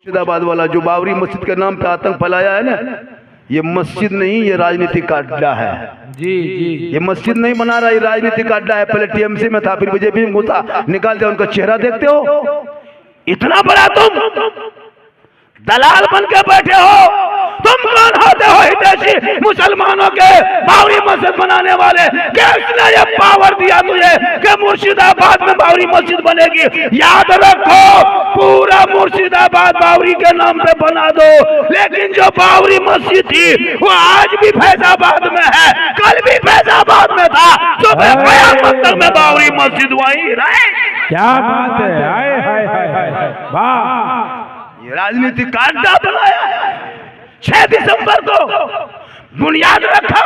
मुर्शिदाबाद वाला जो बाबरी मस्जिद के नाम पे आतंक फैलाया है ना, ये मस्जिद नहीं, ये राजनीतिक अड्डा है। जी जी, ये मस्जिद नहीं बना रहा, ये राजनीतिक अड्डा है। पहले टीएमसी में था, फिर बीजेपी में घुसा, निकाल दिया। उनका चेहरा देखते हो, इतना बड़ा तुम दलाल बन के बैठे हो। तुम कौन होते हो हितैषी मुसलमानों के बाबरी मस्जिद बनाने वाले? किसने ये पावर दिया तुझे कि मुर्शिदाबाद में बाबरी मस्जिद बनेगी? याद रखो, पूरा मुर्शिदाबाद बाबरी के नाम पे बना दो, लेकिन जो बाबरी मस्जिद थी वो आज भी फैजाबाद में है, कल भी फैजाबाद में था, सुबह कयामत तक में बाबरी मस्जिद वहीं रहे। क्या बात है, हाय हाय हाय हाय, वाह। ये राजनीतिक अड्डा बनाया है। 6 दिसंबर को बुनियाद रखा।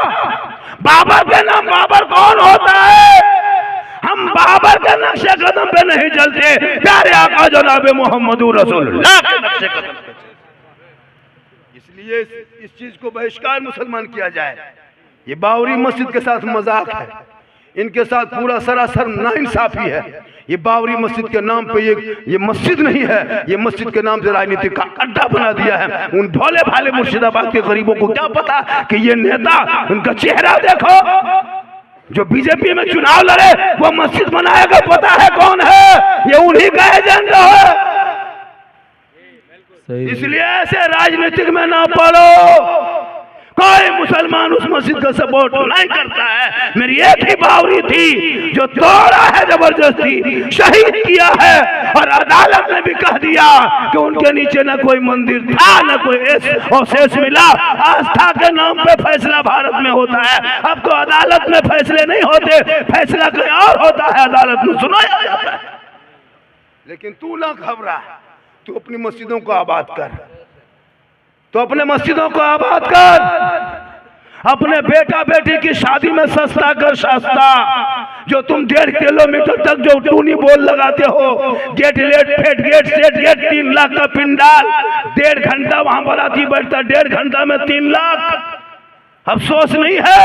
बाबर के नाम, बाबर कौन होता है? हम बाबर के नक्शे कदम पे नहीं चलते, प्यारे आका जनाब मोहम्मद रसूलुल्लाह के नक्शे कदम पे चलते। इसलिए इस चीज को बहिष्कार मुसलमान किया जाए। ये बाबरी मस्जिद के साथ मजाक है, इनके साथ पूरा सरासर नाइंसाफी है। ये बाबरी मस्जिद के नाम पे ये मस्जिद नहीं है, ये मस्जिद के नाम से राजनीतिक का अड्डा बना दिया है। उन भोले भाले मुर्शिदाबाद के गरीबों को क्या पता कि ये नेता, उनका चेहरा देखो, जो बीजेपी में चुनाव लड़े वो मस्जिद बनाएगा, पता है कौन है? ये उन्हीं का एजेंडा है। इसलिए ऐसे राजनीतिक में ना पड़ो। कोई मुसलमान उस मस्जिद का सपोर्ट नहीं करता है। मेरी एक ही बावरी थी जो तोड़ा है, जबरदस्ती शहीद किया है, और अदालत ने भी कह दिया कि उनके नीचे न कोई मंदिर था, न कोई अवशेष मिला। आस्था के नाम पे फैसला भारत में होता है। अब तो अदालत में फैसले नहीं होते, फैसला कोई और होता है, अदालत में सुनाया जाता है। लेकिन तू ना घबरा, तू अपनी मस्जिदों को आबाद कर, तो अपने मस्जिदों को आबाद कर। अपने बेटा बेटी की शादी में सस्ता कर सस्ता। जो तुम 1.5 किलोमीटर तक जो टूनी बोल लगाते हो, गेट लेट फेट गेट सेट गेट, 3 लाख का पिंडाल, 1.5 घंटा वहां बाराती बैठता, 1.5 घंटा में 3 लाख। अफसोस नहीं है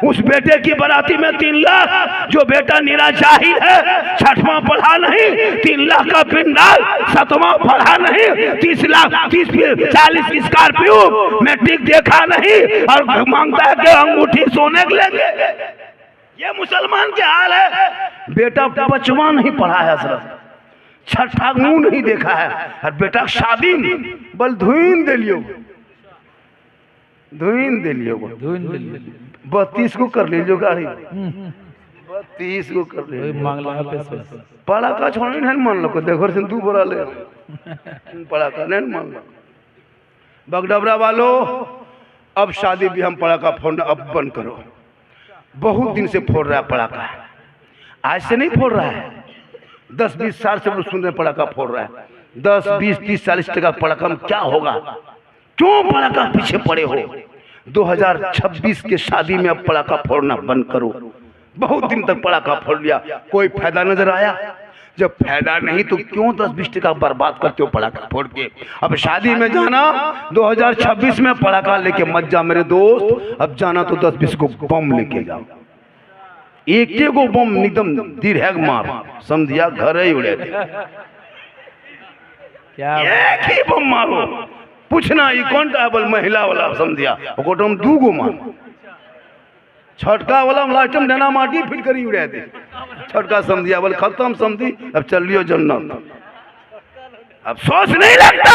उस बेटे की बाराती में 3 लाख? जो बेटा निराचाही है, 6वां पढ़ा नहीं, 3 लाख का पिंडाल, 7वां पढ़ा नहीं, 30 लाख 40 स्कॉर्पियो, मैट्रिक देखा नहीं, और मांगता है कि अंगूठी सोने के लेंगे। ये मुसलमान के हाल है। बेटा 5वां नहीं पढ़ा है हजरत, 6ठा मुंह नहीं देखा है, और बेटा शादी बल धुइन दे लियो, धुइन दे लियो, 32 को कर लीजिए गाड़ी, 32 को कर लीजिए। पड़ा का छोड़ी नहीं मान लो, देखो से 2 बोरा ले पड़ा का नहीं मान लो। बगडबरा वालों, अब शादी भी हम पड़ा का फोड़ना अब बंद करो। बहुत दिन से फोड़ रहा है पड़ा का, आज से नहीं फोड़ रहा है। 10-20 साल से लोग सुन रहे पड़ा का फोड़ रहा है। 10, 20, 30, 40 टका पड़ा का क्या होगा? क्यों पड़ाका पीछे पड़े हो? 2026 के शादी में अब पड़ाका फोड़ना बंद करो। बहुत दिन तक पड़ाका फोड़ लिया, कोई फायदा नजर आया? जब फायदा नहीं तो क्यों 10-20 टका बर्बाद करते हो पड़ाका फोड़ के? अब शादी में जाना 2026 में पड़ाका लेके मत जा मेरे दोस्त। अब जाना तो 10-20 को बम लेके जाओ। एक को बम निदम दिरहग मार, समझिया घर ही उड़े थे। एक ही बम मारो, पूछना ये कौन टा बल महिला वाला समझिया, ओकोटम 2 गो मार। छटका वाला लाइटम देना माटी फिट करी उड़े दे। छटका समझिया बल खत्म समझी, अब चल लियो जन्नत। अब सोच नहीं लगता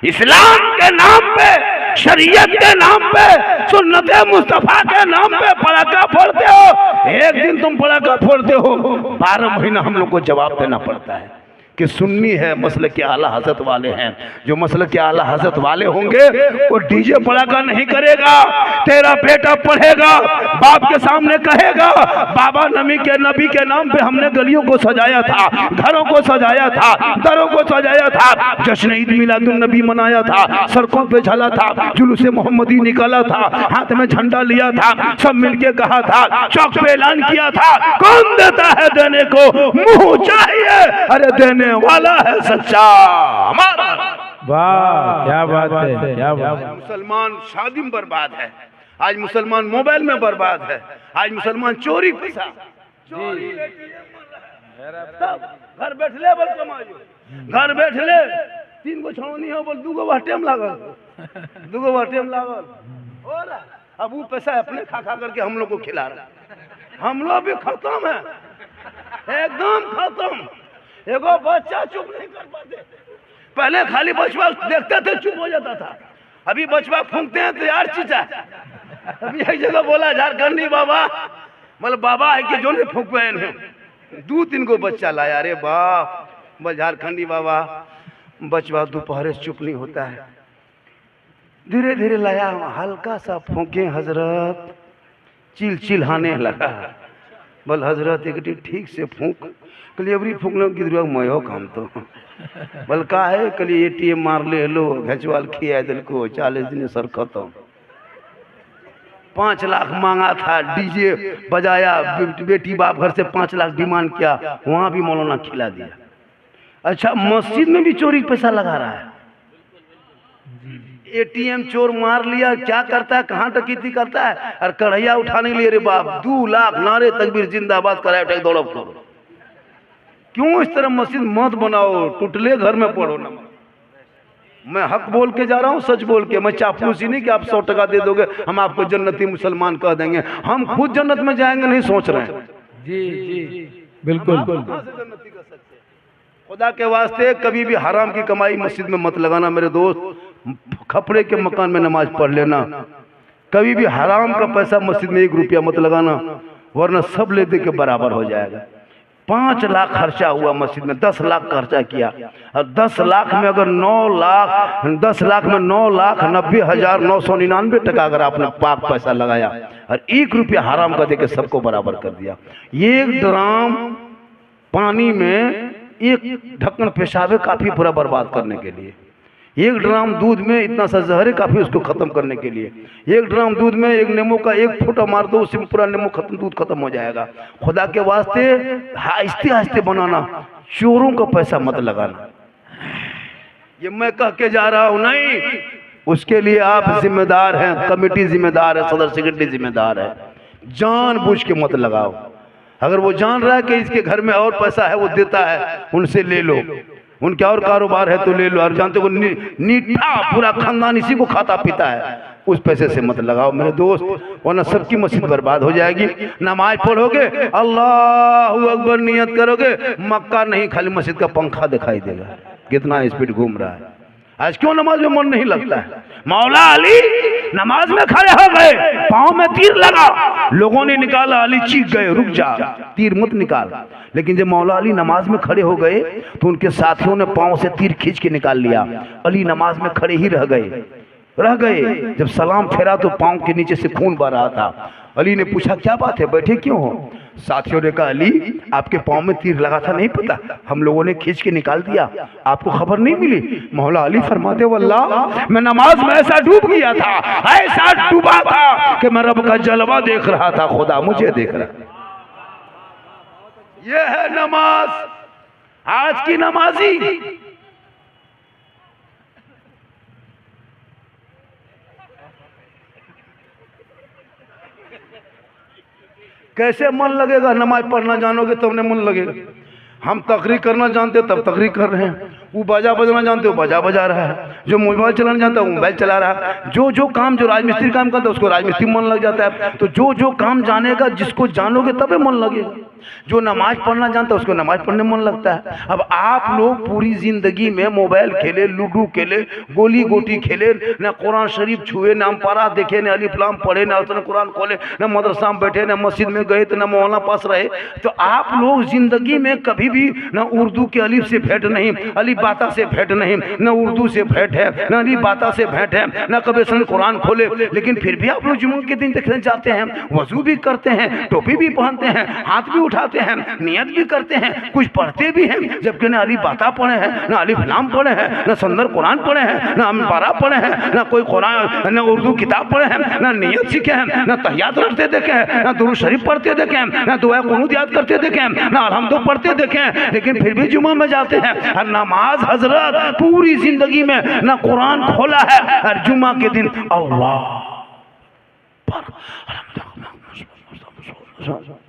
इस्लाम के नाम पे, शरीयत के नाम पे, सुन्नत मुस्तफा के नाम पे पड़ाका फोड़ते हो। एक दिन तुम पड़ाका फोड़ते हो, 12 महीना हम लोग को जवाब देना पड़ता है कि सुन्नी है, मसलक के आला हजरत वाले हैं। जो मसलक के आला हजरत वाले होंगे वो डीजे पड़ाका नहीं करेगा। तेरा बेटा पढ़ेगा, बाप के सामने कहेगा बाबा नबी के नाम पे हमने गलियों को सजाया था, घरों को सजाया था, दरों को सजाया था, जश्न ईद मिलादुन नबी मनाया था, सड़कों पे चला था, जुलूस मोहम्मदी निकाला था, हाथ में झंडा लिया था, सब मिलके कहा था, चौक पे ऐलान किया था। कौन देता है देने को? मुंह चाहिए, अरे देने वाला है सच्चा हमारा। वाह, क्या बात है, क्या बात है। मुसलमान शादी में बर्बाद है, आज मुसलमान मोबाइल में बर्बाद है, आज मुसलमान चोरी पैसा, घर बैठ ले, बल कमाइयो, घर बैठ ले, 3 गो छावनी हो बोल 2 गो टाइम लागल, 2 गो टाइम लागल। और अब वो पैसा अपने खा खा करके हम लोग को खिला रहा है। हम लोग भी खत्म है, एकदम खत्म। एगो बच्चा चुप नहीं कर पाते। पहले खाली बचवा देखते थे चुप हो जाता था, अभी बचवा फूंकते हैं तो यार चीचा। अभी एक जगह बोला झारखंडी बाबा, मतलब बाबा है कि जो नहीं फूंक पे 2-3 गो बच्चा लाया। अरे वाह, बोल झारखंडी बाबा बचवा दोपहर से चुप नहीं होता है। धीरे धीरे लाया, हल्का सा फूंके हजरत, चिल चिल्लाने लगा। बोल हजरत एक ठीक से फूंक। कल अबरी फूकने गिर मयो काम तो बोल का है, कल ATM मार ले लो, घचवाल खिया दिल को 40 दिन सर खत्म। 5 लाख मांगा था, डीजे बजाया, बेटी बाप घर से 5 लाख डिमांड किया, वहां भी मौलाना खिला दिया। अच्छा मस्जिद में भी चोरी पैसा लगा रहा है। ATM चोर मार लिया, क्या करता है, कहाँ डकैती करता है, और कढ़ैया उठाने के लिए रे बाप 2 लाख नारे तकबीर जिंदाबाद कराए उठा दौड़ करो। क्यों इस तरह मस्जिद मत बनाओ, टुटले घर में पढ़ो ना। मैं हक बोल के जा रहा हूँ, सच बोल के। मैं चापलूसी नहीं कि आप 100 टका दे दोगे हम आपको जन्नती मुसलमान कह देंगे। हम खुद जन्नत में जाएंगे नहीं सोच रहे हैं। जी जी बिल्कुल। खुदा के वास्ते कभी भी हराम की कमाई मस्जिद में मत लगाना मेरे दोस्त। खपड़े के मकान में नमाज पढ़ लेना। कभी भी हराम का पैसा मस्जिद में 1 रुपया मत लगाना, वरना सब ले दे के बराबर हो जाएगा। 5 लाख खर्चा हुआ मस्जिद में, 10 लाख खर्चा किया, और 10 लाख में अगर 9 लाख 10 लाख में 9,90,999 टका अगर आपने पाक पैसा लगाया और 1 रुपया हराम का देके सबको बराबर कर दिया। 1 ड्राम पानी में 1 ढक्कन पेशाब काफी पूरा बर्बाद करने के लिए। 1 ड्राम दूध में इतना सा जहर है काफी उसको खत्म करने के लिए। 1 ड्राम दूध में 1 नींबू का 1 फुटा मार दो, उससे पूरा नींबू खत्म, दूध खत्म हो जाएगा। खुदा के वास्ते आहिस्ते आहिस्ते बनाना, चोरों का पैसा मत लगाना। ये मैं कह के जा रहा हूं नहीं, उसके लिए आप जिम्मेदार हैं, कमेटी जिम्मेदार है, सदर सेक्रेटरी जिम्मेदार है। जानबूझ के मत लगाओ। अगर वो जान रहा है कि इसके घर में और पैसा है, वो देता है, उनसे ले लो। उनके और कारोबार है तो ले लो। और जानते हो नीठा पूरा खानदान इसी को खाता पीता है, उस पैसे से मत लगाओ मेरे दोस्त, वरना सबकी मस्जिद बर्बाद हो जाएगी। नमाज पढ़ोगे, अल्लाहू अकबर नियत करोगे, मक्का नहीं खाली मस्जिद का पंखा दिखाई देगा, कितना स्पीड घूम रहा है। आज क्यों नमाज में मन नहीं लगता है? मौला अली नमाज में खड़े हो गए, पांव में तीर लगा, लोगों ने निकाला, अली चीख गए, रुक जा, तीर मत निकाल। लेकिन जब मौला अली नमाज में खड़े हो गए तो उनके साथियों ने पांव से तीर खींच के निकाल लिया। अली नमाज में खड़े ही रह गए। जब सलाम फेरा तो पांव के नीचे से खून बह रहा था। अली ने पूछा क्या बात है, बैठे क्यों हो? साथियों ने कहा अली आपके पांव में तीर लगा था, नहीं पता, हम लोगों ने खींच के निकाल दिया, आपको खबर नहीं मिली? मौला अली फरमाते वल्लाह मैं नमाज में ऐसा डूब गया था, ऐसा डूबा था कि मैं रब का जलवा देख रहा था, खुदा मुझे देख रहा। ये है नमाज, आज की नमाजी। कैसे मन लगेगा? नमाज पढ़ना जानोगे तब तो मन लगेगा। हम तकरीर करना जानते तब तकरीर कर रहे हैं, वो बाजा बजना जानते हो बाजा बजा रहा है, जो मोबाइल चलाना जानता है वो मोबाइल चला रहा है, जो काम जो राजमिस्त्री काम करता है उसको राजमिस्त्री मन लग जाता है। तो जो काम जानेगा, जिसको जानोगे तबे मन लगेगा। जो नमाज पढ़ना जानता है उसको नमाज पढ़ने मन लगता है। अब आप लोग पूरी जिंदगी में मोबाइल खेले, लूडो खेले, गोली गोटी खेले, न कुरान शरीफ छुए, न अम्पारा देखे, न अलिफ लाम पढ़े, न अल्लाह कुरान खोले, न मदरसा में बैठे, न मस्जिद में गए, तो न मौलाना पास रहे। तो आप लोग जिंदगी में कभी भी न उर्दू के अलिफ से भेंट नहीं, अलिफ बाता से भेंट नहीं, न उर्दू से भेंट है, न अलिफ बाता से भेंट है, न कभी सन कुरान खोले। लेकिन फिर भी आप लोग जुम्मे के दिन देखने जाते हैं, वजू भी करते हैं, टोपी भी पहनते हैं, हाथ भी उठाते हैं, नियत भी करते हैं, कुछ पढ़ते भी हैं, जबकि न अली बाता पढ़े हैं, न अलिफ लाम पढ़े हैं, न सुंदर कुरान पढ़े हैं, न अम्पारा पढ़े हैं, न कोई कुरान न उर्दू किताब पढ़े हैं, न नियत सीखे हैं, न तहियात रखते देखे हैं, न दुरूद शरीफ पढ़ते देखे हैं, न दुआ कुनूत याद करते देखे हैं, न अलहम्दुलिल्लाह पढ़ते देखे हैं। लेकिन फिर भी जुम्मा में जाते हैं। और नमाज हजरत पूरी जिंदगी में न कुरान खोला है, और जुम्मा के दिन अल्लाह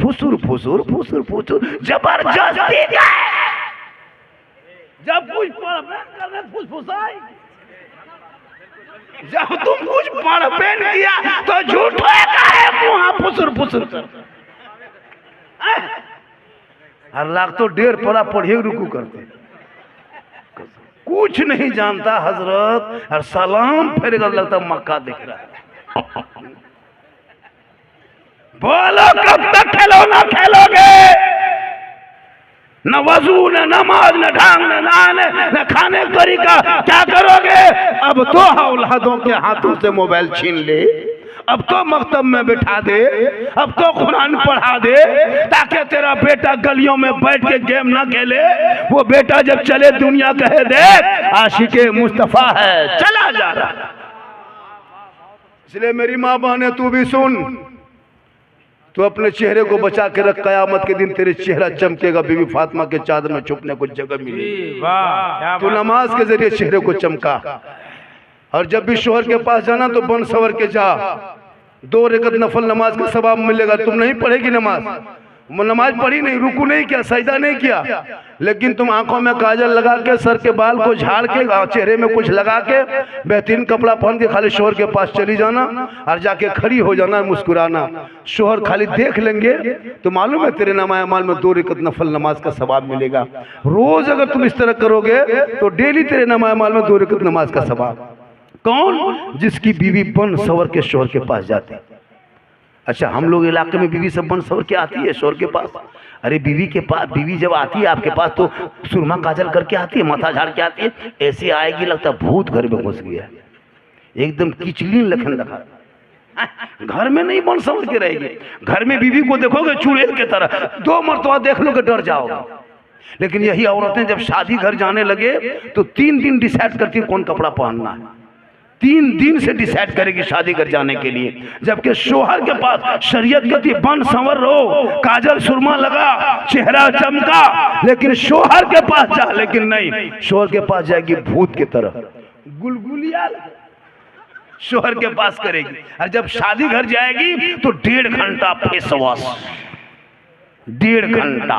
फुसुर फुसुर फुसुर फुसुर जबरदस्ती जब कुछ पढ़ करने फुसफुसाई, जब तुम कुछ पढ़ पेन किया तो झूठ है मुँह फुसुर फुसुर कर। हर लाख तो 1.5 पढ़ा पढ़े रुकू करते, कुछ नहीं जानता हजरत, और सलाम फेरेगा लगता मक्का दिख रहा है। बोलो कब तक खिलौना खेलोगे? न वजू न नमाज न ढंग न नहाने न खाने का तरीका, क्या करोगे? अब तो औलादों के हाथों से मोबाइल छीन ले, अब तो मकतब में बिठा दे, अब तो कुरान पढ़ा दे, ताकि तेरा बेटा गलियों में बैठ के गेम ना खेले। वो बेटा जब चले दुनिया कहे देख आशिके मुस्तफा है, चला जा रहा। इसलिए मेरी माँ बहने तू भी सुन, तू अपने चेहरे को बचा के रख, कयामत के दिन तेरे चेहरा चमकेगा, बीबी फातिमा के चादर में छुपने को जगह मिलेगी। तू नमाज के जरिए चेहरे को चमका, और जब भी शोहर के पास जाना तो बन सवर के जा, 2 रकअत नफल नमाज का सवाब मिलेगा। तुम नहीं पढ़ेगी नमाज पढ़ी नहीं, रुकू नहीं किया, सजदा नहीं किया, लेकिन तुम आंखों में काजल लगा के, सर के बाल को झाड़ के, चेहरे में कुछ लगा के, बेहतरीन कपड़ा पहन के खाली शोहर के पास चली जाना और जाके खड़ी हो जाना, मुस्कुराना। शोहर खाली देख लेंगे तो मालूम है तेरे नामा अमाल में 2 रकअत नफल नमाज का सवाब मिलेगा। रोज अगर तुम इस तरह करोगे तो डेली तेरे नामा अमाल में 2 रकअत नमाज का सवाब। कौन? जिसकी बीवी बन सवर के शोहर के पास जाती। अच्छा, हम लोग इलाके में बीवी सब बन सवर के आती है शोहर के पास। अरे बीवी के पास, बीवी जब आती है आपके पास तो सुरमा काजल करके आती है, माथा झाड़ के आती है, ऐसे आएगी लगता भूत घर में घुस गया, एकदम किचलीन लखन लगा। घर में नहीं बन सवर के रहेगी, घर में बीवी को देखोगे चुड़ैल के तरह, 2 मरतबा देख लोगे डर जाओगे। लेकिन यही औरतें जब शादी घर जाने लगे तो 3 दिन डिसाइड करती है कौन कपड़ा पहनना है, 3 दिन से डिसाइड करेगी शादी कर जाने के लिए। जबकि शोहर के पास शरीयत कहती बन संवर रहो, काजल सुरमा लगा, चेहरा चमका, लेकिन शोहर के पास जा, लेकिन नहीं, शोहर के पास जाएगी भूत की तरह, गुलगुलिया शोहर के पास करेगी। और जब शादी घर जाएगी तो 1.5 घंटा फेस वॉश, 1.5 घंटा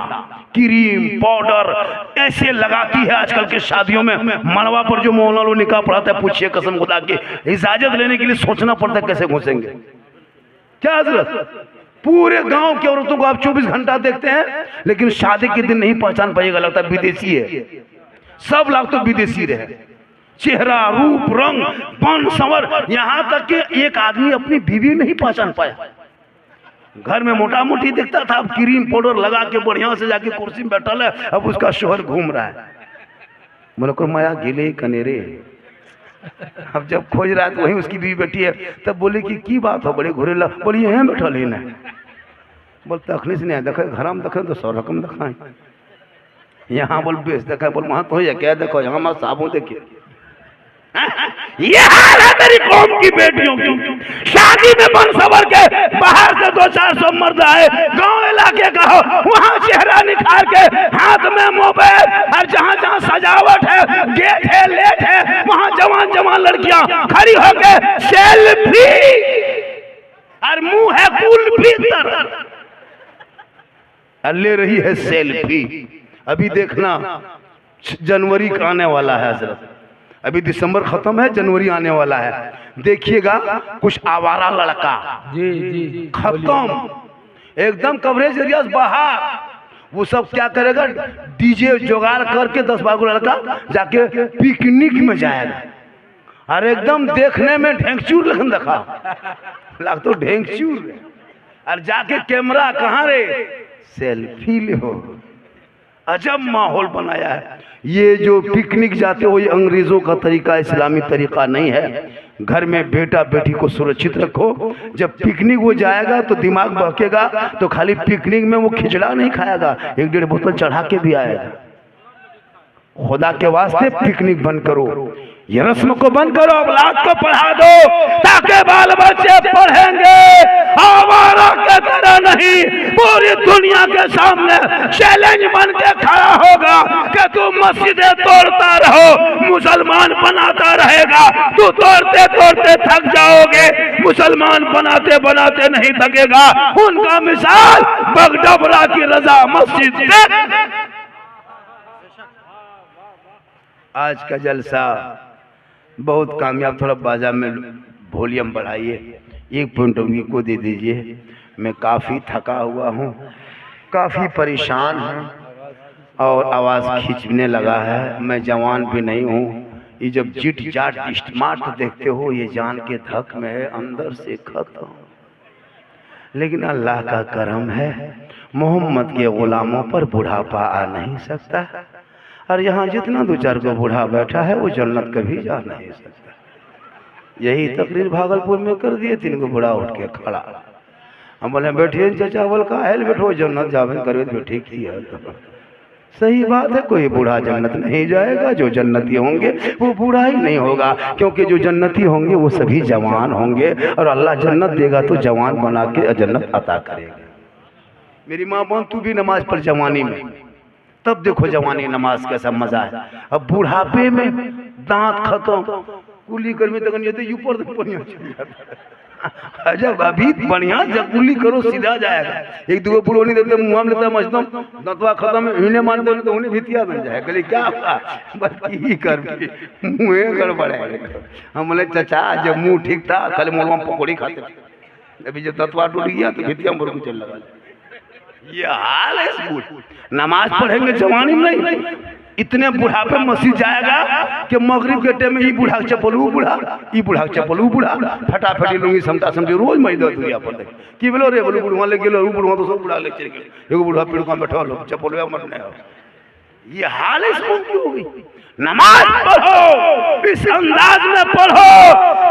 क्रीम पाउडर ऐसे लगाती है। आजकल के शादियों में मड़वा पर जो मौलाना लोग निकाह पढ़ाते हैं, पूछिए कसम खुदा की, इजाजत लेने के लिए सोचना पड़ता है कैसे घुसेंगे। क्या हजरत, पूरे गांव की औरतों को आप 24 घंटा देखते हैं, लेकिन शादी के दिन नहीं पहचान पाइएगा, लगता है विदेशी है। सब लोग तो विदेशी रहे, चेहरा रूप रंग बन संवर, यहां तक कि एक आदमी अपनी बीवी नहीं पहचान पाया। घर में मोटा मोटी दिखता था, अब क्रीम पाउडर लगा के बढ़िया से जाके कुर्सी में बैठल है, अब उसका शोहर घूम रहा है। बोले को माया गिले कनेरे, अब जब खोज रहा है तो वहीं उसकी बीवी बैठी है। तब बोले कि की बात हो, बड़े घुरेला, बोली यहाँ बैठल ही ना, बोलते अखनी से नहीं देखे, घर में देखे तो 100 रकम दिखाए, यहाँ बोल बेच देखा, बोल वहाँ तो हो क्या देखो, यहाँ हमारा साबुन देखिए। ये हाल है मेरी कौम की बेटियों की। शादी में बन सवर के बाहर से 200-400 मर्द आए, गांव इलाके का हो, वहां चेहरा निखार के, हाथ में मोबाइल, और जहां जहां सजावट है, गेट है, लेट है, वहां जवान जवान लड़कियां खड़ी होके सेल्फी, और मुंह है कुल्फी तरह ले रही है सेल्फी। अभी देखना जनवरी का आने वाला है हजरत, अभी दिसंबर खत्म है, जनवरी आने वाला है, देखिएगा कुछ आवारा लड़का जी खत्म एकदम कवरेज एरिया बाहर, वो सब क्या करेगा, डीजे जुगाड़ करके 10-12 लड़का जाके पिकनिक में जाएगा, और एकदम देखने में ढेंगचूर लगन देखा लग तो ढेंगचूर, और जाके कैमरा कहाँ रे, सेल्फी ले हो। अजब माहौल बनाया है। ये जो पिकनिक जाते हो ये अंग्रेजों का तरीका, इस्लामी तरीका नहीं है। घर में बेटा बेटी को सुरक्षित रखो, जब पिकनिक वो जाएगा तो दिमाग बहकेगा, तो खाली पिकनिक में वो खिचड़ा नहीं खाएगा, 1-1.5 बोतल चढ़ा के भी आएगा। खुदा के वास्ते पिकनिक बंद करो, ये रस्म को बंद करो, औलाद को पढ़ा दो, ताकि बाल बच्चे पढ़ेंगे, आवारा के तरह नहीं। पूरी दुनिया के सामने चैलेंज बन के खड़ा होगा कि तू मस्जिदें तोड़ता रहो, मुसलमान बनाता रहेगा, तू तोड़ते तोड़ते थक जाओगे, मुसलमान बनाते बनाते नहीं थकेगा। उनका मिसाल बगडबरा की रजा मस्जिद। आज का जलसा बहुत कामयाब। थोड़ा बाजा में वॉल्यूम बढ़ाइए, 1 पॉइंट को दे दीजिए। मैं काफ़ी थका हुआ हूँ, काफ़ी परेशान हूँ और आवाज़ खींचने लगा है। मैं जवान भी नहीं हूँ। ये जब जिट जाट स्मार्ट देखते हो, ये जान के धक में है, अंदर से खत्म। लेकिन अल्लाह का करम है, मोहम्मद के गुलामों पर बुढ़ापा आ नहीं सकता। और यहाँ जितना 2-4 को बूढ़ा बैठा है वो जन्नत कभी जा नहीं सकता। यही तकरीर भागलपुर में कर दिए, 3 को बूढ़ा उठ के खड़ा। हम बोले बैठिए चाचा, बोल का है बैठो, जन्नत जावे करे तो ठीक ही है। सही बात है, कोई बूढ़ा जन्नत नहीं जाएगा। जो जन्नती होंगे वो बूढ़ा ही नहीं होगा, क्योंकि जो जन्नती होंगे वो सभी जवान होंगे और अल्लाह जन्नत देगा तो जवान बना के जन्नत अता करेगा। मेरी माँ बोल तू भी नमाज पढ़ जवानी में, तब देखो जवानी नमाज कैसा मजा है। अब बुढ़ापे में दांत खत्म, कुली कर्मी तक नहीं ऊपर बढ़िया चल जाता। जब अभी बढ़िया जब कुली करो सीधा जाएगा। 1-2 बुढ़ो नहीं देते, मुँह में लेता मजदूम, दंतवा खत्म, इन्हें मानते तो उन्हें भितिया बन जाए। गली क्या बस की कर मुँह गड़बड़ है। हम बोले चाचा जब मुँह ठीक था कल मोलवा पकौड़ी खाते थे, अभी जब दंतवा टूट गया तो भितिया मुर्ग चल लगा। ये हाल है स्कूल। नमाज पढ़ेंगे जवानी में नहीं, इतने बुढ़ापे मस्जिद जाएगा कि मगरिब के टाइम में ही बूढ़ा चप्पल बूढ़ा, ई बूढ़ा चप्पल बूढ़ा, फटाफटी लूंगी समटा समझी रोज मैदान दुनिया पर कि बोलो रे बोलो बुढ़वा ले गेलो, बुढ़वा तो सब बूढ़ा ले चल गेलो, एगो बूढ़ा पेड़ का बैठा लो चप्पल मत नहीं हो। ये हाल है स्कूल की होगी। नमाज पढ़ो, इस अंदाज में पढ़ो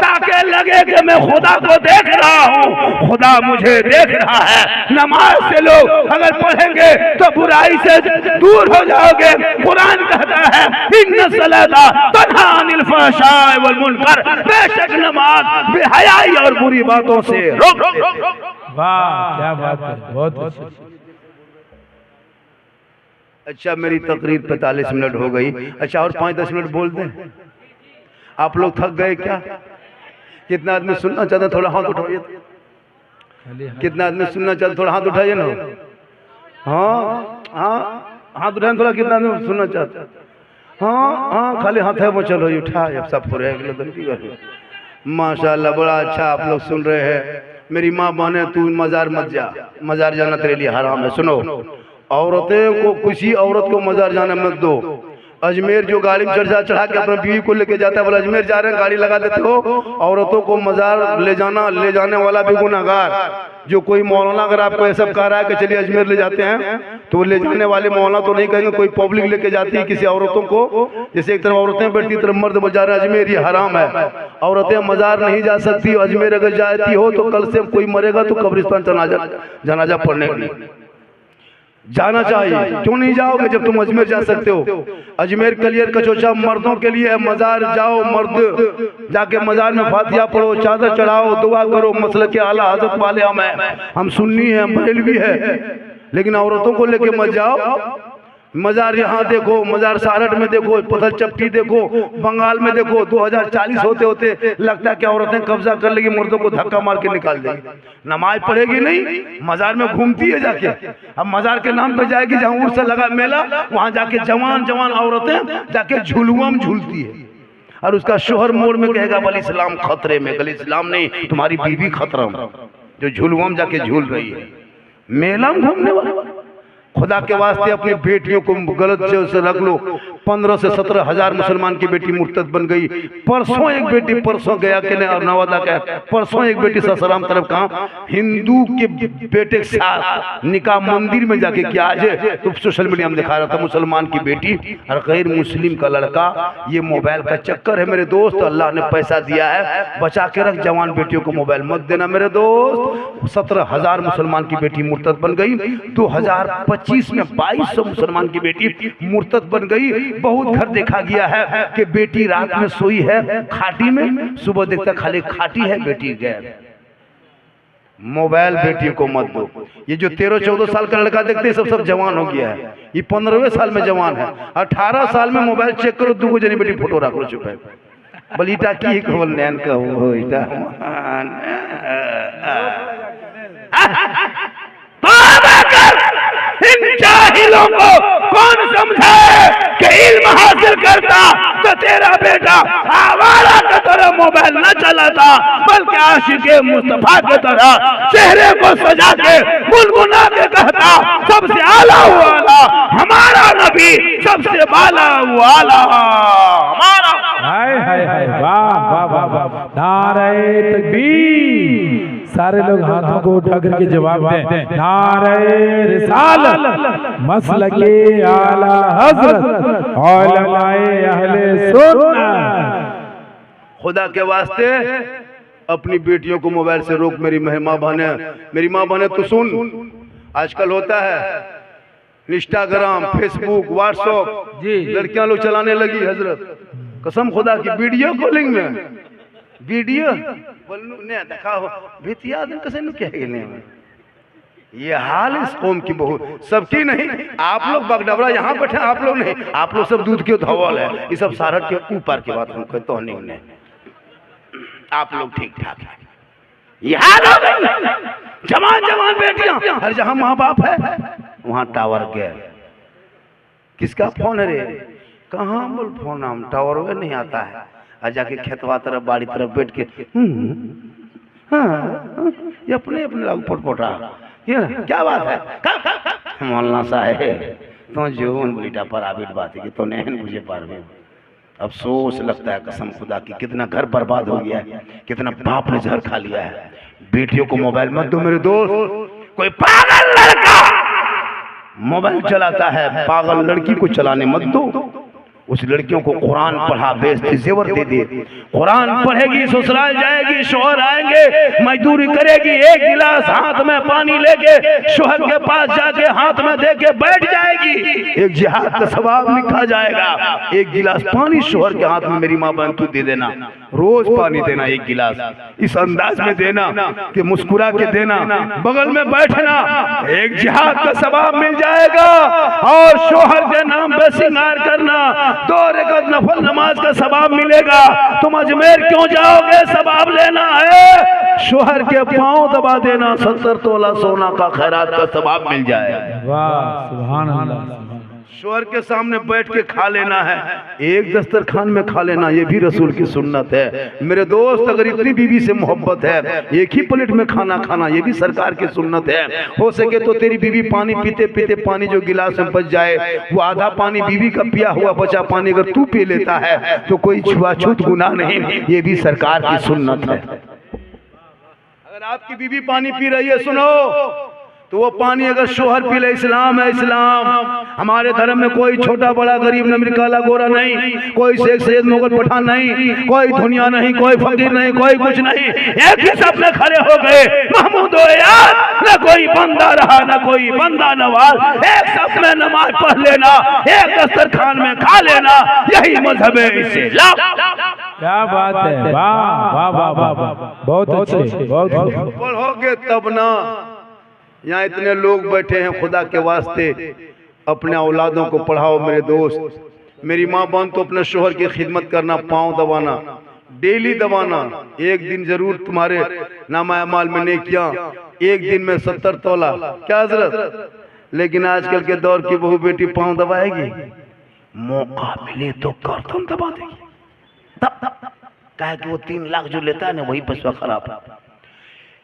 ताकि लगे कि मैं खुदा को देख रहा हूँ, खुदा मुझे देख रहा है। नमाज से लोग अगर पढ़ेंगे तो बुराई से दूर हो जाओगे। कुरान कहता है इन्ना सलाता तन्हा अनिल फहशाए वल मुनकर, बेशक नमाज बेहयाई और बुरी बातों से रोक। वाह क्या बात है, बहुत अच्छी। अच्छा मेरी तकरीर 45 मिनट हो गई। अच्छा और 5-10 मिनट बोल दें। आप लोग थक गए क्या? कितना आदमी सुनना चाहते हैं? थोड़ा हाथ उठाइए। कितना आदमी सुनना चाहते? थोड़ा हाथ उठाइए ना। हाँ हाँ हाथ उठाए थोड़ा। कितना आदमी सुनना चाहते? हाँ हाँ खाली हाथ है वो, चलो उठा अब सब पूरे माशाल्लाह बड़ा अच्छा आप लोग सुन रहे हैं। मेरी माँ बहने तू मजार मत जा, मजार जाना तेरे लिए हराम है। सुनो, औरतें को किसी औरत को मजार जाने मत दो। अजमेर जो गाड़ी में चढ़ा के अपने बीवी को लेके जाता है, बोला अजमेर जा रहे हैं गाड़ी लगा देते हो। औरतों को मजार ले जाने वाला भी गुनहगार। जो कोई मौलाना अगर आपको ऐसा कह रहा है कि चलिए अजमेर ले जाते हैं, तो ले जाने वाले मौलाना तो नहीं कहेंगे, कोई पब्लिक लेके जाती है किसी औरतों को। जैसे एक तरफ औरतें बैठती, तरफ मर्द बजा रहे अजमेर, ये हराम है। औरतें मजार नहीं जा सकती। अजमेर अगर जाती हो तो कल से कोई मरेगा तो कब्रिस्तान जनाजा पढ़ने के लिए जाना चाहिए। क्यों नहीं जाओगे जब तुम अजमेर जा सकते हो? अजमेर कलियर कचोचा मर्दों के लिए है। मजार जाओ, मर्द जाके मजार में फातिहा पढ़ो, चादर चढ़ाओ, दुआ करो। मसल के आला हजरत वाले हम सुन्नी है, बरेलवी है, लेकिन औरतों को लेके मत जाओ। मजार यहाँ देखो, मजार सारठ में देखो, पत्थर चपटी देखो, बंगाल में देखो। 2040 होते होते लगता है कि औरतें कब्जा कर लेगी, मर्दों को धक्का मार के निकाल देगी। नमाज पढ़ेगी नहीं, मजार में घूमती है जाके। अब मजार के नाम पे जाएगी जहाँ उर्स लगा मेला, वहाँ जाके जवान जवान औरतें जाके झुलुआ में झूलती है। और उसका शोहर मोड़ में कहेगा बल इस्लाम खतरे में। गल इस्लाम नहीं, तुम्हारी बीवी खतरा में, जो झुलुआ में जाके झूल रही है। मेला में घूमने वाला। खुदा के वास्ते अपनी बेटियों को गलत से रख लो। 15 से 17 हजार मुसलमान की बेटी मुर्तद बन गई। परसों एक बेटी, परसों गया के और नवादा का, परसों एक बेटी ससराम तरफ कहा हिंदू के बेटे के साथ निकाह मंदिर में जाके किया। आज तो सोशल मीडिया में दिखा रहा था मुसलमान की बेटी और गैर मुस्लिम का लड़का। ये मोबाइल का चक्कर है मेरे दोस्त। अल्लाह ने पैसा दिया है, बचा के रख। जवान बेटियों को मोबाइल मत देना मेरे दोस्त। 17 हजार मुसलमान की बेटी मुर्तद बन गई। 2025 में 2200 मुसलमान की बेटी मुर्तद बन गई। बहुत घर देखा गया है कि बेटी रात में सोई है खाटी में, सुबह देखता खाली खाटी है, बेटी गए। मोबाइल बेटियों को मत दो। ये जो 13-14 साल का लड़का देखते हैं सब जवान हो गया है। ये 15वें साल में जवान है। 18 साल में मोबाइल चेक करो, 2 जनी बेटी फोटो रख लो चुप है। बलीटा की खोल नैन का हो इटा इन जाहिलों को कौन समझाए कि इल्म हासिल करता तो तेरा बेटा आवारा की तरह मोबाइल न चलाता, बल्कि आशिके मुस्तफा की तरह चेहरे को सजा के गुनगुना के कहता सबसे आला वाला हमारा नबी, सबसे बाला वाला हमारा। हाय हाय हाय, वाह वाह वाह वाह, नारे तकबीर। सारे लोग हाथों को उठा करके जवाब दें, नारे रिसालत मसलके आला हजरत उलमाए अहले सुन्नत। खुदा के वास्ते अपनी बेटियों को मोबाइल से रोक। मेरी माँ बहने तो सुन, आजकल होता है इंस्टाग्राम, फेसबुक, व्हाट्सएप लड़कियां लोग चलाने लगी। हजरत कसम खुदा की वीडियो कॉलिंग में वीडियो ने देखा हो भितिया दिन कसे नु कह गेले। ये हाल इस कौम की बहुत, सबकी नहीं। आप लोग बगडबरा यहाँ बैठे, आप लोग नहीं, आप लोग सब दूध के धवल है। ये सब सारट के ऊपर की बात हम कहते नहीं उन्हें, आप लोग ठीक ठाक है। ये हाल हो गई। जवान बेटियां, हर जहां माँ बाप है वहां टावर गया। किसका फोन है रे? कहाँ बोल फोन, हम टावर में नहीं आता है। आ जाके खेतवा तरफ बाड़ी तरफ बैठ के हाँ, ये अपने लागू पटपटा, ये क्या बात है मौलाना साहेब तो जीवन बेटा पर आबिद बात है कि तो नहीं मुझे पार में। अफसोस लगता है कसम खुदा की, कितना घर बर्बाद हो गया है, कितना बाप ने जहर खा लिया है। बेटियों को मोबाइल मत दो मेरे दोस्त। कोई पागल लड़का मोबाइल चलाता है, पागल लड़की को चलाने मत दो। उस लड़कियों को कुरान पढ़ा, बेइज्जती जेवर दे दे। कुरान पढ़ेगी, ससुराल जाएगी, शोहर आएंगे, मजदूरी करेगी, एक गिलास हाथ में पानी लेके शोहर के पास जाके हाथ में दे के बैठ जाएगी। एक जिहाद का सवाब लिखा जाएगा। एक गिलास पानी शोहर के हाथ में, मेरी माँ बहन तू दे देना, रोज पानी देना, एक गिलास इस अंदाज में देना कि मुस्कुरा के देना, बगल में बैठना, एक जिहाद का सवाब मिल जाएगा। और शोहर के नाम पे श्रृंगार करना, 2 रकात नफल नमाज का सवाब मिलेगा। तुम अजमेर क्यों जाओगे? सवाब लेना है। शोहर के पांव दबा देना, 70 तोला सोना का खैरात का सवाब मिल जाएगा। वाह सुभान अल्लाह। शोहर के सामने बैठ के खा लेना है, एक दस्तरखान में खा लेना, ये भी रसूल की सुन्नत है। मेरे दोस्त, अगर इतनी बीवी से मोहब्बत है, एक ही प्लेट में खाना खाना, ये भी सरकार की सुन्नत है। हो सके तो तेरी बीवी पानी पीते पीते पानी जो गिलास में बच जाए, वो आधा पानी बीवी का पिया हुआ बचा पानी अगर तू पी लेता है तो कोई छुआछूत गुनाह नहीं, ये भी सरकार की सुन्नत है। अगर आपकी बीवी पानी पी रही है, सुनो, तो वो पानी अगर शोहर पी ले, इस्लाम है इस्लाम। हमारे धर्म में कोई छोटा बड़ा गरीब नमीर काला गोरा नहीं, कोई शेख सैयद मुगल पठान नहीं, कोई दुनिया नहीं, कोई फकीर नहीं, कोई कुछ नहीं। एक ही सब में खड़े हो गए, महमूद यार, न कोई बंदा रहा न कोई बंदा नवाज। एक सब में नमाज पढ़ लेना, एक दस्तरखान में खा लेना, यही मजहब है इस्लाम। क्या बात है, वाह वाह वाह वाह वाह, बहुत अच्छे, बहुत पढ़ोगे तब ना। यहाँ इतने लोग बैठे हैं, खुदा के वास्ते अपने औलादों को पढ़ाओ मेरे दोस्त। मेरी माँ बहन तो अपने शोहर की खिदमत करना, पाँव दबाना, डेली दबाना। एक दिन जरूर तुम्हारे नामा अमाल में नेकियां, एक दिन में 70 तोला, क्या हजरत। लेकिन आजकल के दौर की बहू बेटी पाँव दबाएगी, मौका मिले तो गर्दन दबा देगी। कहा कि वो 3 लाख जो लेता है ना, वही पशुआ खराब है।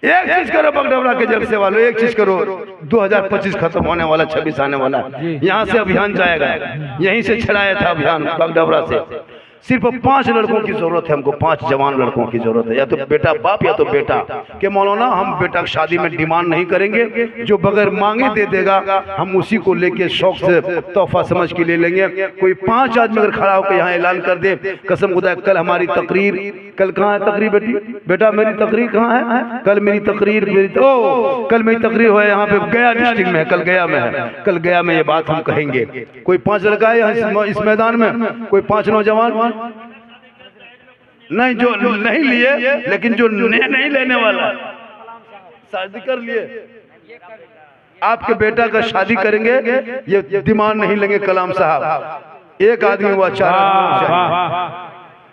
एक चीज करो बगडबरा के जलसे वालों, एक चीज करो, 2025 खत्म होने वाला, 26 आने वाला। यहाँ से अभियान जाएगा, यहीं से छड़ाया था अभियान बगडबरा से। सिर्फ 5 लड़कों की जरूरत है हमको, 5 जवान लड़कों की जरूरत है, या तो बेटा बाप या तो बेटा के। मौलाना हम बेटा की शादी में डिमांड नहीं करेंगे, जो बगैर मांगे दे देगा हम उसी को लेके शौक से तोहफा समझ के ले लेंगे। कोई 5 आदमी अगर खड़ा होकर यहाँ ऐलान कर दे, कसम खुदा, कल हमारी तकरीर, कल कहाँ है तकरीर बेटी, बेटा मेरी तकरीर कहाँ है? कल मेरी तकरीर, कल मेरी तकरीर हो यहाँ पे गया डिस्ट्रिक्ट में है, कल गया में है, कल गया में ये बात हम कहेंगे। कोई 5 लड़का है इस मैदान में, कोई 5 नौजवान नहीं जो नहीं लिए, लेकिन जो नहीं लेने वाला शादी कर लिए, आपके बेटा का शादी करेंगे, ये डिमांड नहीं लेंगे कलाम साहब। एक आदमी हुआ 4 आदमी,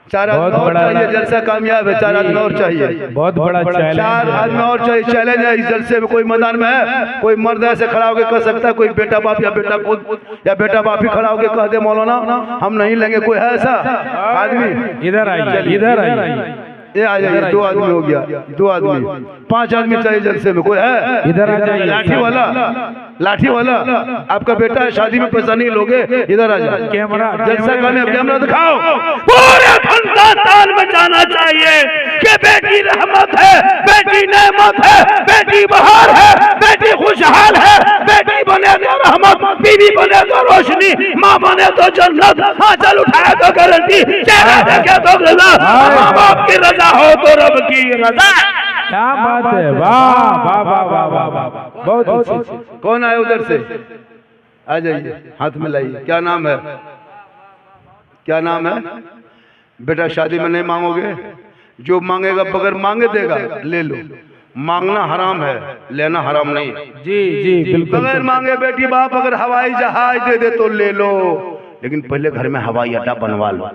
4 आदमी और चाहिए, जलसा कामयाब है। 4 आदमी और चाहिए, बहुत बड़ा चैलेंज। 4 आदमी और चाहिए, चैलेंज है इस जलसे में। कोई मैदान में है, कोई मर्द ऐसे खड़ा होकर कह सकता है, कोई बेटा बाप या बेटा खुद या बेटा बाप ही खड़ा होकर कह दे मौलाना हम नहीं लेंगे, कोई है ऐसा आदमी? इधर आइए, इधर आइए, ये आ जाइए। 2 आदमी हो गया, 2 आदमी, 5 आदमी चाहिए जलसे में। कोई है? इधर आ जाइए। लाठी वाला, लाठी वाला, आपका बेटा है, शादी में पैसा नहीं लोगे, इधर आ जाओ। कैमरा, जलसा का कैमरा दिखाओ। पूरे खानदान में जाना चाहिए कि बेटी रहमत है, बेटी नेमत है, बेटी बहार है, बेटी खुशहाल है। बेटी बने तो रहमत, बीवी बने तो रोशनी, माँ बने तो जन्नत। आंचल उठाए तो गारंटी, चेहरा देखे तो रजा, माँ बाप की रजा हो तो रब की रजा। क्या बात है, वाह वाह वाह वाह वाह वाह, बहुत अच्छी। कौन आए उधर से? आ जाइए, हाथ में लाइए। क्या नाम है? क्या नाम है? बेटा शादी में नहीं मांगोगे, जो मांगेगा बगैर मांगे देगा, ले लो। मांगना हराम है, लेना हराम नहीं। जी जी बिल्कुल। बगैर मांगे बेटी बाप अगर हवाई जहाज दे दे तो ले लो, लेकिन पहले घर में हवाई अड्डा बनवा लो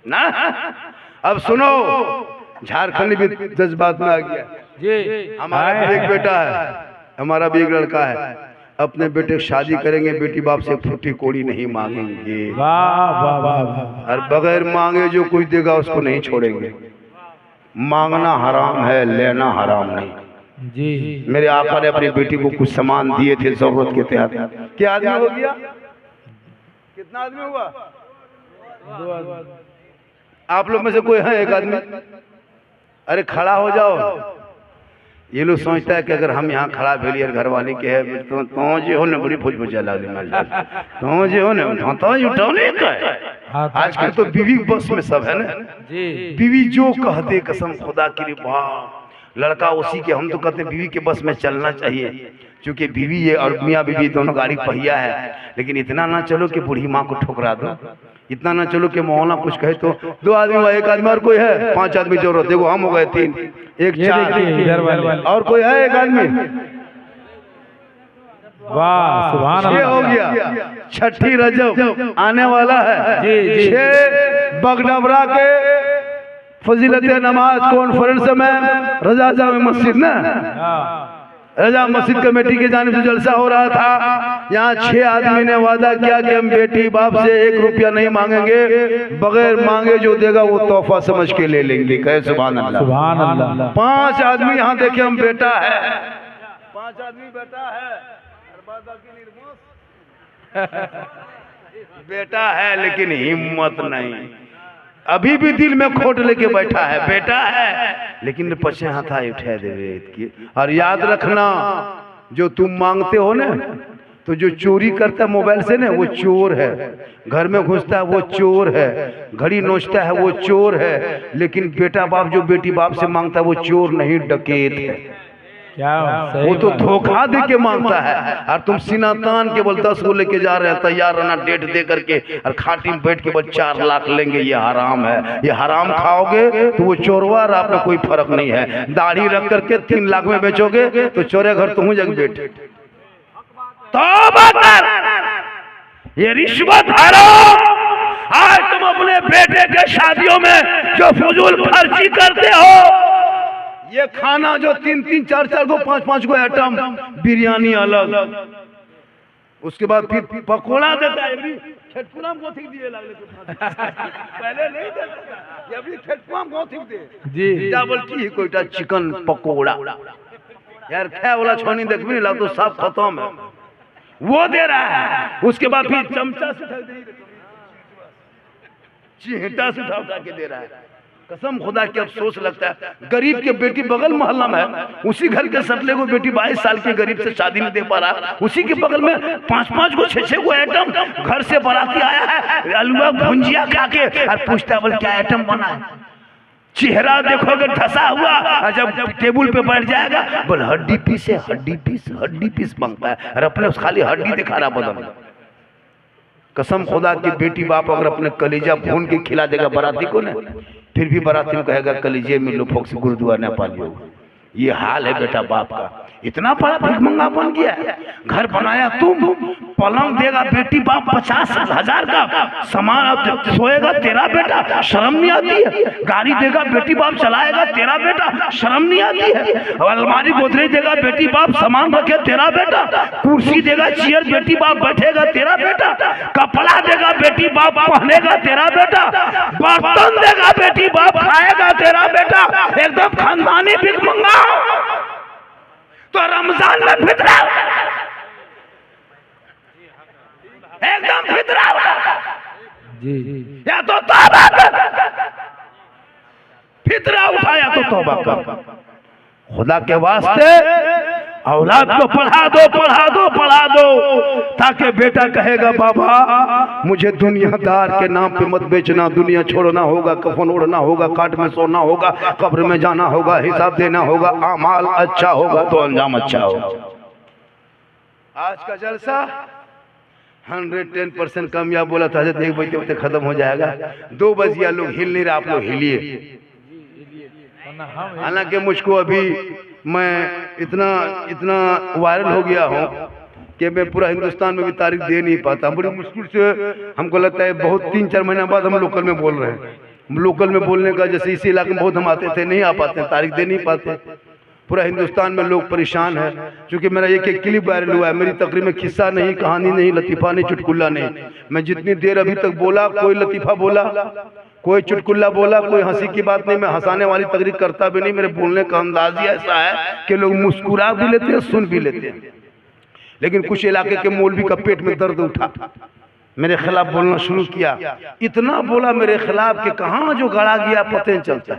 ना। अब सुनो, झारखंड भी जज्बात में आ गया जी। हमारा भी एक बेटा है, हमारा भी एक लड़का है। अपने बेटे शादी करेंगे, बेटी बाप से फूटी कोड़ी नहीं मांगेंगे। वाह वाह वाह। और बगैर मांगे जो कुछ देगा उसको नहीं छोड़ेंगे। मांगना हराम है, लेना हराम नहीं। जी मेरे आका ने अपनी बेटी को कुछ सामान दिए थे जरूरत के तहत। क्या आदमी हो गया? कितना आदमी हुआ? 2 आदमी। आप लोग में से कोई है एक आदमी? अरे खड़ा हो जाओ। ये लोग सोचता है कि अगर हम यहाँ खड़ा भेलियर घरवाली के है तो जे हो ने बड़ी फौज बचा लागले मार तो जे हो ने तो उठाने का है। आजकल तो बीवी बस में सब है ना जी। बीवी जो कहते कसम खुदा की वाह लड़का उसी के। हम तो कहते बीवी के बस में चलना चाहिए, क्योंकि बीवी ये और मियाँ बीवी दोनों गाड़ी पहिया है। लेकिन इतना ना चलो कि बूढ़ी माँ को ठुकरा दो, इतना ना चलो कि मोहल्ला कुछ कहे तो। 2 आदमी हुआ, एक आदमी और कोई है? 5 आदमी जरूरत। देखो हम हो गए 3, 1 4 इधर वाले और कोई है? एक आदमी। वाह सुभान ये हो अल्लाह। गया। छठी रजब आने वाला है। जी, जी। 6 बगडबरा के फजीलत नमाज कॉन्फ्रेंस में रजा जामे मस्जिद ना, रजा मस्जिद कमेटी की जानिब से जलसा हो रहा था। यहाँ 6 आदमी ने वादा किया कि हम बेटी बाप से 1 रुपया नहीं मांगेंगे, बगैर मांगे जो देगा वो तोहफा समझ के ले लेंगे। कहे सुभान अल्लाह, सुभान अल्लाह। 5 आदमी यहाँ देखे हम बेटा है, 5 आदमी बेटा है, बेटा है लेकिन हिम्मत नहीं। अभी भी दिल में खोट लेके बैठा है, बेटा है लेकिन पछे हाथा उठा देवे। और याद रखना, जो तुम मांगते हो ना, तो जो चोरी करता है मोबाइल से ना वो चोर है, घर में घुसता है वो चोर है, घड़ी नोचता है वो चोर है। लेकिन बेटा बाप जो बेटी बाप से मांगता है वो चोर नहीं डकैत है। क्या वो तो धोखा दे के मांगता है। और तुम सीना तान के बोल 10 को लेके जा रहे हैं, तैयार रहना डेट दे करके, और खाटी में बैठ के बस 4 लाख लेंगे। ये हराम है, ये हराम खाओगे तो वो चोरवा और आप में कोई फर्क नहीं है। दाढ़ी रख करके 3 लाख में बेचोगे तो चोरे घर तुम जग बैठे। तौबा कर, ये रिश्वत हराम। आज तुम अपने बेटे के शादियों में जो फजूल खर्ची करते हो, ये खाना जो 3-3, 4-4 को 5-5 को आइटम, बिरयानी अलग, उसके बाद फिर पकोड़ा देता है। खेतकुराम को ठीक दिए लागले पहले नहीं देता था, ये अभी खेतकुराम को ठीक दे जी। डबल की कोईटा चिकन पकोड़ा यार खाए वाला छोनी देखबी नहीं लग तो सब खत्म है, वो दे रहा है। उसके बाद फिर चमचा से चिहटा से उठा के दे रहा है। कसम खुदा की अफसोस लगता है, गरीब के बेटी बगल मोहल्ला में है, उसी घर के सटले को बेटी 22 साल के गरीब से शादी नहीं दे पा रहा, उसी के बगल में 5-5 को 6-6 को आइटम, घर से बाराती आया है अलुआ भुंजिया खा के और पूछता है बोल क्या आइटम बना है। चेहरा देखोगे धसा हुआ, और जब टेबल पे बैठ जाएगा बोल हड्डी पीस है, हड्डी पीस मांगता है, और अपने खाली हड्डी दिखा रहा बदन। कसम खुदा की बेटी बाप अगर अपने कलेजा भून के खिला देगा बाराती को ना, फिर भी बाराती में कहेगा कलेजे में लो फोक्स गुरुद्वारा न पालियो। ये हाल है बेटा बाप का। इतना बड़ा भिखमंगा बन गया है। घर बनाया तुम, पलंग देगा बेटी बाप 50,000 का, सामान सोएगा तेरा बेटा, शर्म नहीं आती है। गाड़ी देगा बेटी बाप चलाएगा तेरा बेटा, शर्म नहीं आती है। अलमारी गोदरेज देगा बेटी बाप, सामान रखे तेरा बेटा। कुर्सी देगा चेयर बेटी बाप बैठेगा तेरा बेटा। कपड़ा देगा बेटी बाप पहनेगा तेरा बेटा। बर्तन देगा बेटी बाप खाएगा तेरा बेटा। एकदम खानदानी भिखमंगा। तो रमजान में फितरा, एकदम फितरा जी या तो तौबा कर, फितरा उठाया तो तौबा कर। खुदा के वास्ते औलाद को पढ़ा दो, पढ़ा दो, पढ़ा दो, ताकि बेटा कहेगा बाबा मुझे दुनियादार के नाम पे मत बेचना, दुनिया छोड़ना होगा, कफन ओढ़ना होगा, काट में सोना होगा, कब्र में जाना होगा, हिसाब देना होगा, अमाल अच्छा होगा तो अंजाम अच्छा होगा। आज का जलसा 110% कामयाब बोला था। 1 बजे बजे खत्म हो जाएगा। 2 बजे लोग हिल नहीं रहे, आप लोग हिलिए। हालांकि मुझको अभी मैं इतना वायरल हो गया हूँ कि मैं पूरा हिंदुस्तान में भी तारीख दे नहीं पाता। बड़ी मुश्किल से हमको लगता है, बहुत 3-4 महीना बाद हम लोकल में बोल रहे हैं। लोकल में बोलने का जैसे इसी इलाके में बहुत हम आते थे, नहीं आ पाते, तारीख दे नहीं पाते। पूरा हिंदुस्तान में लोग परेशान है, क्योंकि मेरा एक क्लिप वायरल हुआ है। मेरी तकरीर में किस्सा नहीं, कहानी नहीं, लतीफ़ा नहीं, चुटकुला नहीं। मैं जितनी देर अभी तक बोला, कोई लतीफ़ा बोला, कोई चुटकुला बोला, कोई हंसी की बात नहीं। मैं हंसाने वाली तकरीर करता भी नहीं। मेरे बोलने का अंदाज ही ऐसा है कि लोग मुस्कुरा भी लेते हैं, सुन भी लेते हैं। लेकिन कुछ इलाके के मौलवी का पेट में दर्द उठा, मेरे खिलाफ बोलना शुरू किया। इतना बोला मेरे खिलाफ कि कहाँ जो गड़ा गया पता नहीं चलता।